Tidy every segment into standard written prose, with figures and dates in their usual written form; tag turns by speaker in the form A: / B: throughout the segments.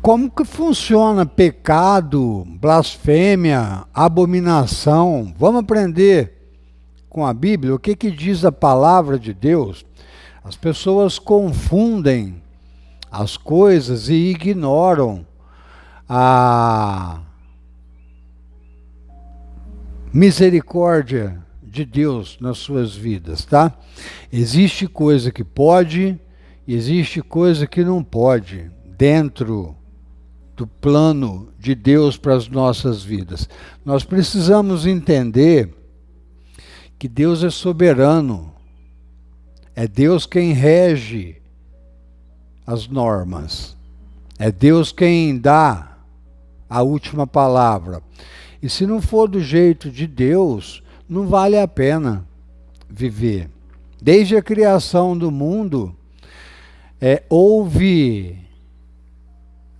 A: Como que funciona pecado, blasfêmia, abominação? Vamos aprender com a Bíblia o que que diz a palavra de Deus. As pessoas confundem as coisas e ignoram a misericórdia de Deus nas suas vidas, tá? Existe coisa que pode, existe coisa que não pode dentro do plano de Deus para as nossas vidas. Nós precisamos entender que Deus é soberano. É Deus quem rege as normas. É Deus quem dá a última palavra. E se não for do jeito de Deus, não vale a pena viver. Desde a criação do mundo, houve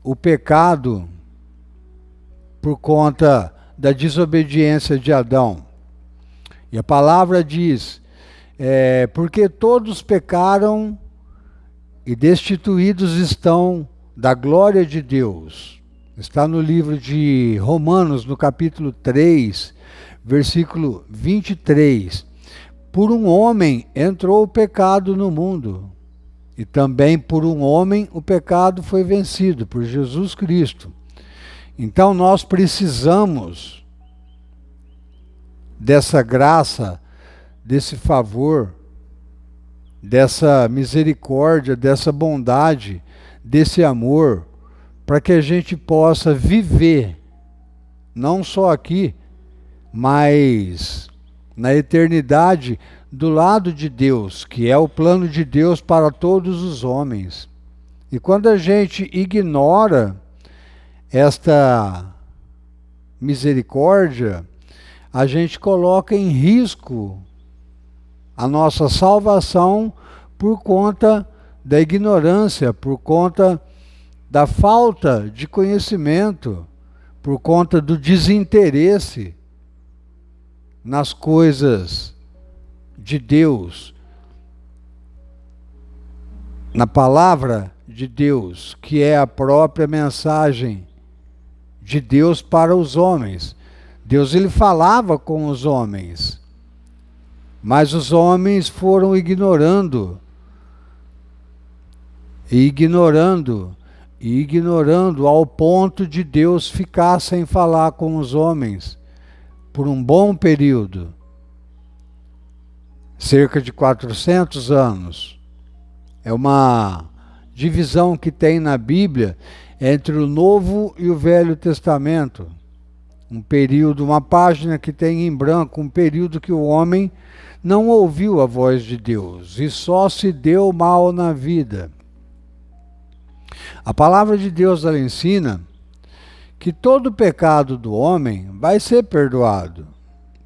A: o pecado por conta da desobediência de Adão. E a palavra diz, porque todos pecaram e destituídos estão da glória de Deus. Está no livro de Romanos, no capítulo 3, versículo 23. Por um homem entrou o pecado no mundo. E também por um homem o pecado foi vencido, por Jesus Cristo. Então nós precisamos dessa graça, desse favor, dessa misericórdia, dessa bondade, desse amor, para que a gente possa viver, não só aqui, mas na eternidade, do lado de Deus, que é o plano de Deus para todos os homens. E quando a gente ignora esta misericórdia, a gente coloca em risco a nossa salvação por conta da ignorância, por conta da falta de conhecimento, por conta do desinteresse nas coisas de Deus, na palavra de Deus, que é a própria mensagem de Deus para os homens. Deus, ele falava com os homens, mas os homens foram ignorando ao ponto de Deus ficar sem falar com os homens por um bom período. Cerca de 400 anos. É uma divisão que tem na Bíblia entre o Novo e o Velho Testamento. Um período, uma página que tem em branco, um período que o homem não ouviu a voz de Deus e só se deu mal na vida. A palavra de Deus, ela ensina que todo pecado do homem vai ser perdoado.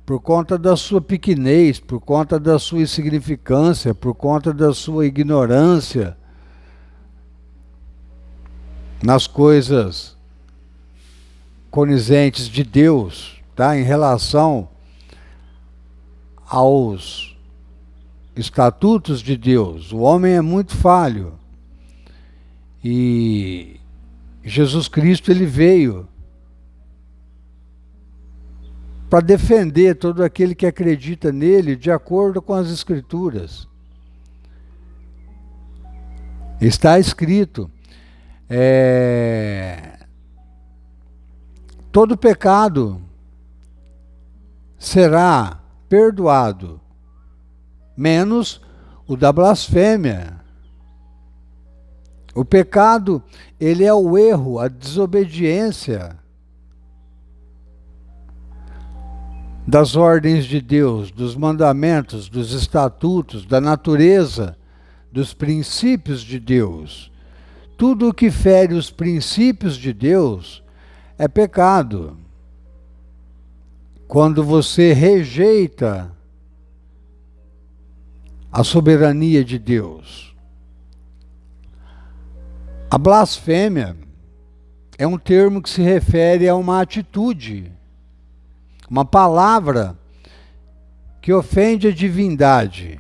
A: Por conta da sua pequenez, por conta da sua insignificância, por conta da sua ignorância nas coisas conizentes de Deus, tá? Em relação aos estatutos de Deus. O homem é muito falho. E Jesus Cristo, ele veio para defender todo aquele que acredita nele de acordo com as Escrituras. Está escrito, todo pecado será perdoado, menos o da blasfêmia. O pecado, ele é o erro, a desobediência das ordens de Deus, dos mandamentos, dos estatutos, da natureza, dos princípios de Deus. Tudo o que fere os princípios de Deus é pecado. Quando você rejeita a soberania de Deus. A blasfêmia é um termo que se refere a uma atitude, uma palavra que ofende a divindade.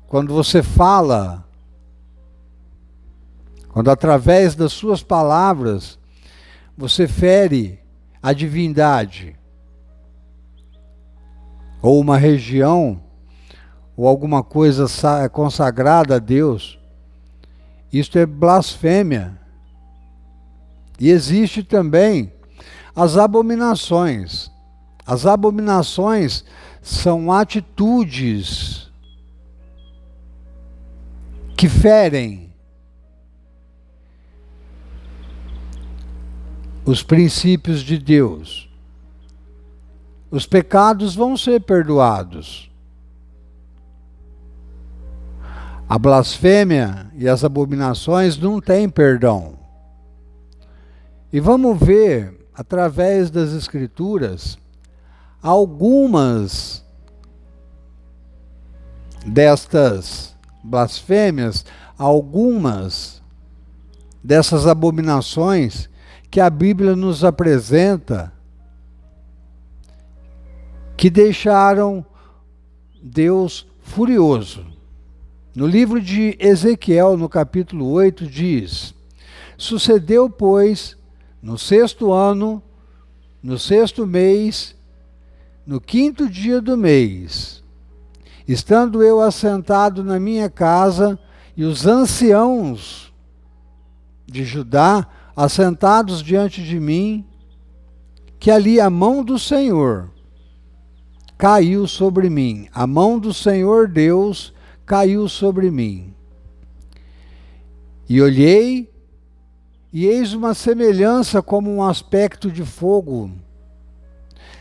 A: Quando você fala Quando através das suas palavras você fere a divindade, ou uma região, ou alguma coisa consagrada a Deus, isto é blasfêmia. E existe também as abominações. As abominações são atitudes que ferem os princípios de Deus. Os pecados vão ser perdoados. A blasfêmia e as abominações não têm perdão. E vamos ver, através das Escrituras, algumas destas blasfêmias, algumas dessas abominações que a Bíblia nos apresenta, que deixaram Deus furioso. No livro de Ezequiel, no capítulo 8, diz: sucedeu, pois, no 6º ano, no 6º mês, no 5º dia do mês, estando eu assentado na minha casa, e os anciãos de Judá assentados diante de mim, que ali a mão do Senhor caiu sobre mim. A mão do Senhor Deus caiu sobre mim. E olhei, e eis uma semelhança como um aspecto de fogo,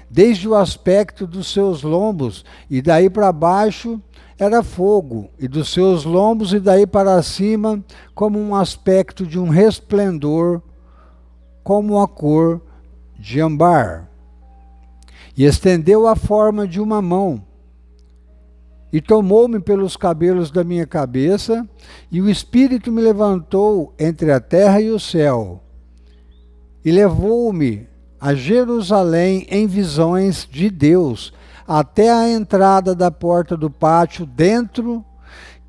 A: desde o aspecto dos seus lombos, e daí para baixo era fogo, e dos seus lombos e daí para cima, como um aspecto de um resplendor, como a cor de âmbar. E estendeu a forma de uma mão, e tomou-me pelos cabelos da minha cabeça, e o Espírito me levantou entre a terra e o céu, e levou-me a Jerusalém em visões de Deus, até a entrada da porta do pátio dentro,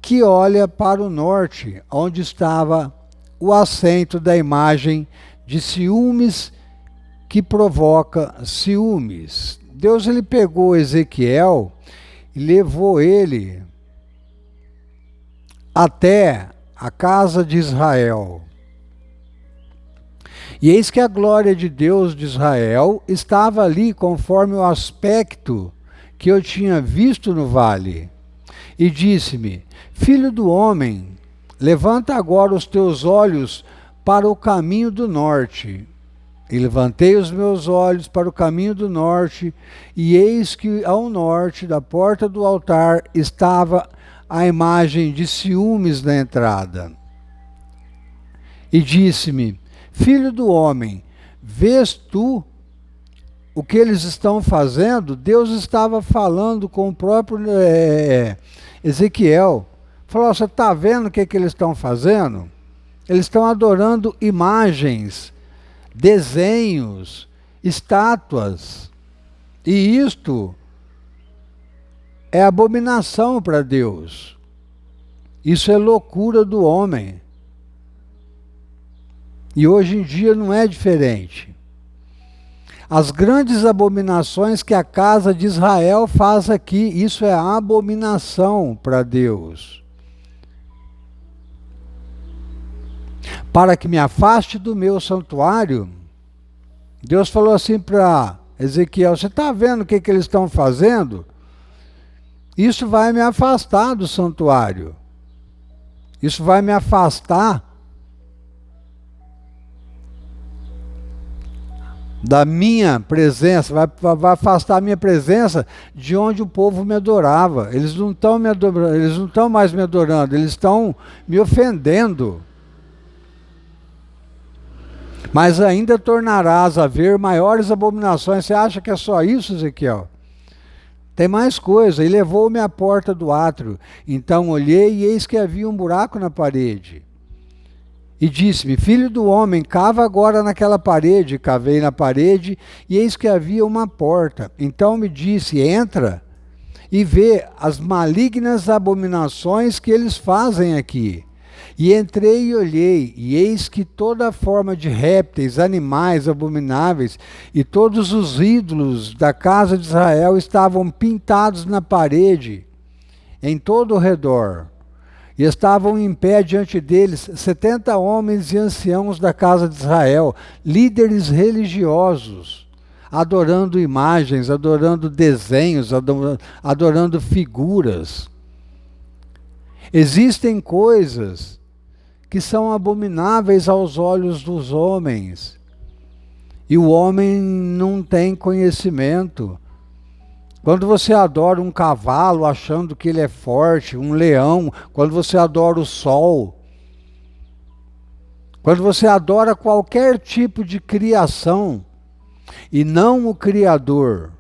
A: que olha para o norte, onde estava o assento da imagem de ciúmes, que provoca ciúmes. Deus, ele pegou Ezequiel e levou ele até a casa de Israel. E eis que a glória de Deus de Israel estava ali, conforme o aspecto que eu tinha visto no vale. E disse-me: filho do homem, levanta agora os teus olhos para o caminho do norte. E levantei os meus olhos para o caminho do norte, e eis que ao norte da porta do altar estava a imagem de ciúmes na entrada. E disse-me: filho do homem, vês tu o que eles estão fazendo? Deus estava falando com o próprio Ezequiel. Falou: você está vendo o que eles estão fazendo? Eles estão adorando imagens, desenhos, estátuas. E isto é abominação para Deus. Isso é loucura do homem. E hoje em dia não é diferente. As grandes abominações que a casa de Israel faz aqui, isso é abominação para Deus. Para que me afaste do meu santuário, Deus falou assim para Ezequiel: você está vendo o que eles estão fazendo? Isso vai me afastar do santuário. Isso vai me afastar da minha presença, vai afastar a minha presença de onde o povo me adorava. Eles não estão me adorando, eles não estão mais me adorando, eles estão me ofendendo. Mas ainda tornarás a ver maiores abominações. Você acha que é só isso, Ezequiel? Tem mais coisa. E levou-me à porta do átrio. Então olhei, e eis que havia um buraco na parede. E disse-me: filho do homem, cava agora naquela parede. Cavei na parede, e eis que havia uma porta. Então me disse: entra e vê as malignas abominações que eles fazem aqui. E entrei e olhei, e eis que toda forma de répteis, animais abomináveis e todos os ídolos da casa de Israel estavam pintados na parede, em todo o redor. E estavam em pé diante deles 70 homens e anciãos da casa de Israel, líderes religiosos, adorando imagens, adorando desenhos, adorando figuras. Existem coisas que são abomináveis aos olhos dos homens, e o homem não tem conhecimento. Quando você adora um cavalo achando que ele é forte, um leão, quando você adora o sol, quando você adora qualquer tipo de criação e não o Criador,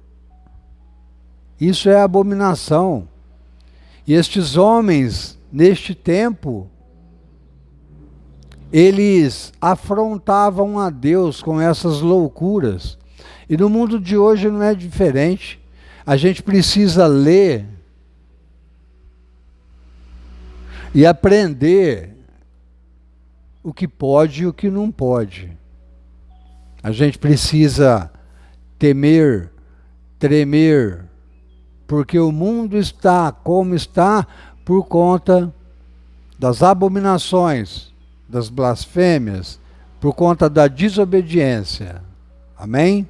A: isso é abominação. E estes homens, neste tempo, eles afrontavam a Deus com essas loucuras. E no mundo de hoje não é diferente. A gente precisa ler e aprender o que pode e o que não pode. A gente precisa temer, tremer, porque o mundo está como está por conta das abominações, das blasfêmias, por conta da desobediência. Amém?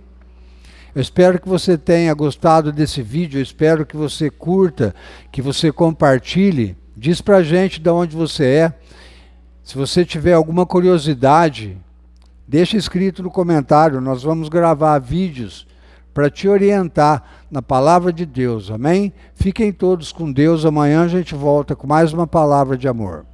A: Eu espero que você tenha gostado desse vídeo, eu espero que você curta, que você compartilhe. Diz pra gente de onde você é. Se você tiver alguma curiosidade, deixa escrito no comentário, nós vamos gravar vídeos para te orientar na palavra de Deus, amém? Fiquem todos com Deus, amanhã a gente volta com mais uma palavra de amor.